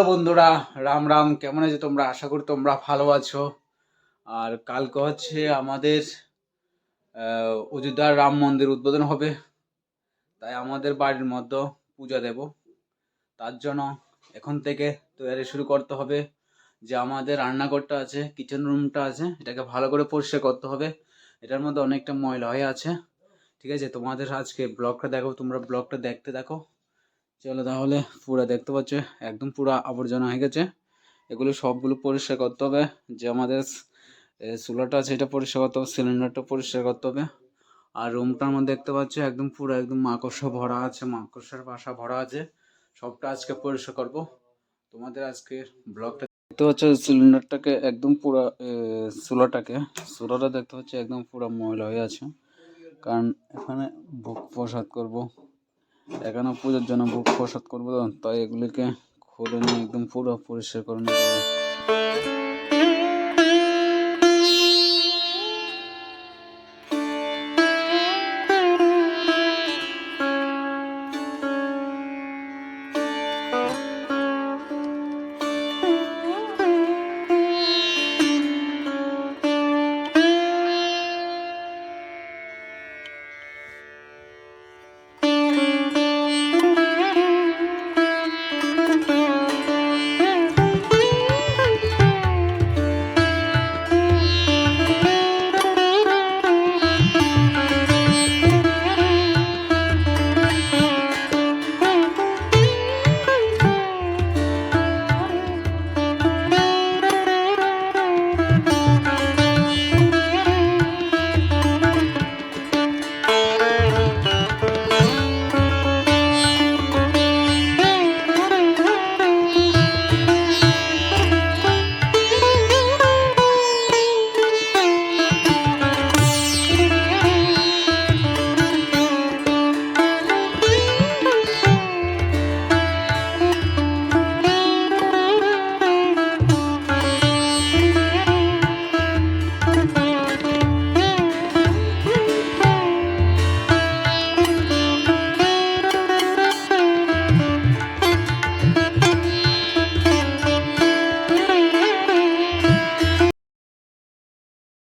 Hello বন্ধুরা, রাম রাম। কেমন আছো তোমরা? আশা করি তোমরা ভালো আছো। আর কালকে হচ্ছে আমাদের অযোধ্যার রাম মন্দির উদ্বোধন হবে, তাই আমাদের বাড়ির মধ্যে পূজা দেব। তার জন্য এখন থেকে তৈরি শুরু করতে হবে। যে আমাদের রান্নাঘরটা আছে, কিচেন রুমটা আছে, এটাকে ভালো করে পরিষ্কার করতে হবে। এটার মধ্যে অনেকটা ময়লা হয়ে আছে। ঠিক আছে, তোমাদের আজকে ব্লগটা দেখো, তোমরা ব্লগটা দেখতে দেখো। চলো তাহলে, পুরো দেখতে পাচ্ছ একদম পুরো আবর্জনা হয়ে গেছে। এগুলো সবগুলো পরিষ্কার করতে হবে। যে আমাদের চুলাটা আছে এটা পরিষ্কার করতে হবে, সিলিন্ডারটা পরিষ্কার করতে হবে। আর রুমটার মধ্যে দেখতে পাচ্ছ একদম পুরো একদম মাকড়সা ভরা আছে, মাকড়সার বাসা ভরা আছে। সবটা আজকে পরিষ্কার করব। তোমাদের আজকে ব্লগটা দেখতে পাচ্ছ, সিলিন্ডারটাকে একদম পুরো চুলাটা দেখতে পাচ্ছ একদম পুরো ময়লা হয়ে আছে। কারণ এখানে ভোগ প্রসাদ করব, এখানে পুজোর জন্য ভোগ প্রসাদ করবো, তাই এগুলিকে খুলে নিয়ে একদম পুরো পরিষ্কার করে নেবো।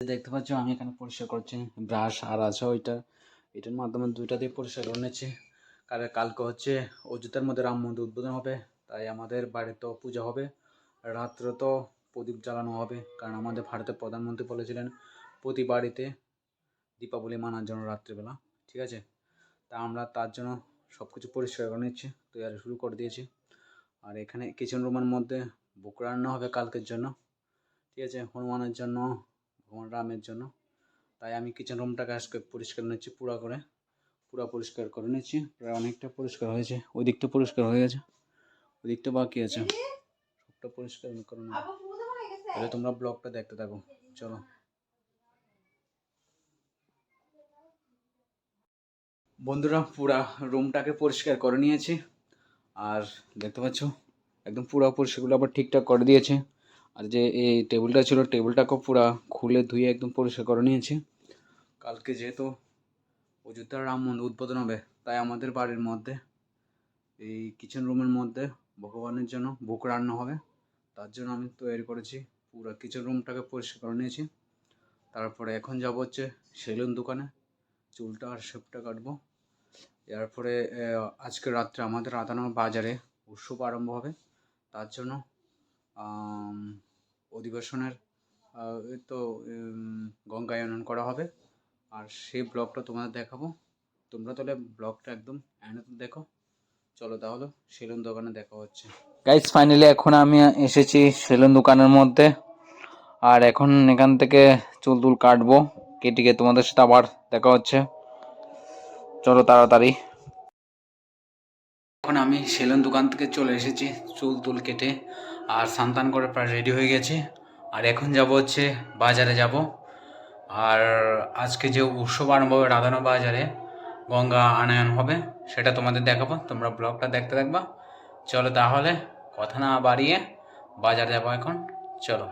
দেখতে পাচ্ছ আমি এখানে পরিষ্কার করছি, ব্রাশ আর আছে এটার মাধ্যমে দুইটা দিয়ে পরিষ্কার করে নিচ্ছি। কারণ কালকে হচ্ছে অযোধ্যার মধ্যে রাম মন্দির উদ্বোধন হবে, তাই আমাদের বাড়িতেও পূজা হবে। রাত্রে তো প্রদীপ জ্বালানো হবে, কারণ আমাদের ভারতের প্রধানমন্ত্রী বলেছিলেন প্রতি বাড়িতে দীপাবলি মানার জন্য রাত্রিবেলা। ঠিক আছে, তা আমরা তার জন্য সব কিছু পরিষ্কার করে নিচ্ছি, তৈরি শুরু করে দিয়েছি। আর এখানে কিচেন রুমের মধ্যে বুক রান্না হবে কালকের জন্য। ঠিক আছে, হনুমানের জন্য, ভগবান রামের জন্য। তাই আমি কিচেন রুমটাকে আজকে পরিষ্কার নিচ্ছি, পুরো পরিষ্কার করে নিচ্ছি। প্রায় অনেকটা পরিষ্কার হয়েছে, ওই দিকটা পরিষ্কার হয়ে গেছে, ওই দিকটা বাকি আছে, সবটা পরিষ্কার করে নেব। তাহলে তোমরা ব্লগটা দেখতে থাকো। চলো বন্ধুরা, পুরা রুমটাকে পরিষ্কার করে নিয়েছি। আর দেখতে পাচ্ছ একদম পুরো পরিষ্কারগুলো আবার ঠিকঠাক করে দিয়েছে। আর যে এই টেবিলটা ছিল, টেবিলটাকেও পুরো খুলে ধুয়ে একদম পরিষ্কার করে নিয়েছি। কালকে যেহেতু অযোধ্যার রাম মন্দির উদ্বোধন হবে, তাই আমাদের বাড়ির মধ্যে এই কিচেন রুমের মধ্যে ভগবানের জন্য ভোগ রান্না হবে। তার জন্য আমি তৈরি করেছি, পুরো কিচেন রুমটাকে পরিষ্কার করে নিয়েছি। তারপরে এখন যাব হচ্ছে সেলুন দোকানে, চুলটা আর শেপটা কাটবো। এরপরে আজকে রাত্রে আমাদের রাধানগর বাজারে উৎসব আরম্ভ হবে। তার জন্য অধিবেশনের তো গঙ্গায়নন করা হবে। আর সেই ব্লগটা তোমাদের দেখাবো। তোমরা তাহলে ব্লগটা একদম এন্ড দেখো। চলো তাহলে সেলুন দোকানে দেখা হচ্ছে। গাইস, ফাইনালি এখন আমি এসেছি সেলুন দোকানের মধ্যে। আর এখন এখান থেকে চুল কাটবো, কেটে তোমাদের সাথে আবার দেখা হচ্ছে। চলো তাড়াতাড়ি। এখন আমি সেলুন দোকান থেকে চলে এসেছি, চুল কেটে আর স্নান করে প্রায় রেডি হয়ে গেছি। আর এখন যাব হচ্ছে বাজারে যাব। আর আজকে যে উৎসব আরম্ভ হবে রাধানগর বাজারে, গঙ্গা আনয়ন হবে, সেটা তোমাদের দেখাবো। তোমরা ব্লগটা দেখতে থাকবা। চলো তাহলে কথা না বাড়িয়ে বাজারে যাবো এখন। চলো।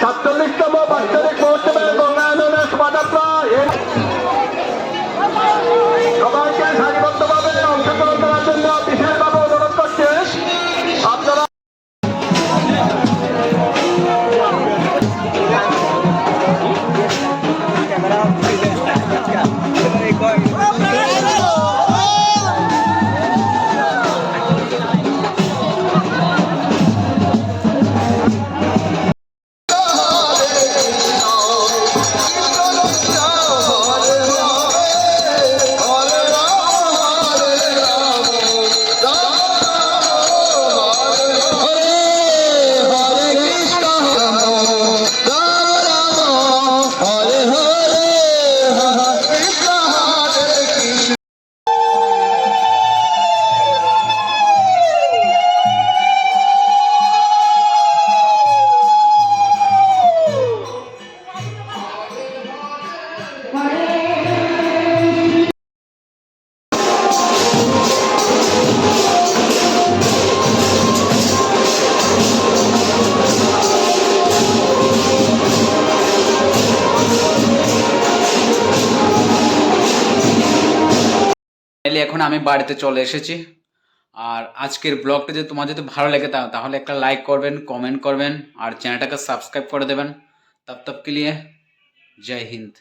47তম বাৎসরিক মহোৎসবের গঙ্গায়নের শোভাযাত্রা সবাইকে সারিবদ্ধভাবে অংশগ্রহণ করার জন্য বিশেষভাবে অনুরোধ করছে। আপনারা এখন আমি বাড়িতে চলে এসেছি। আর আজকের ব্লগটা যদি তোমার যদি ভালো লেগে তাহলে একটা লাইক করবেন, কমেন্ট করবেন আর চ্যানেলটাকে সাবস্ক্রাইব করে দেবেন। তব তক কে লিয়ে জয় হিন্দ।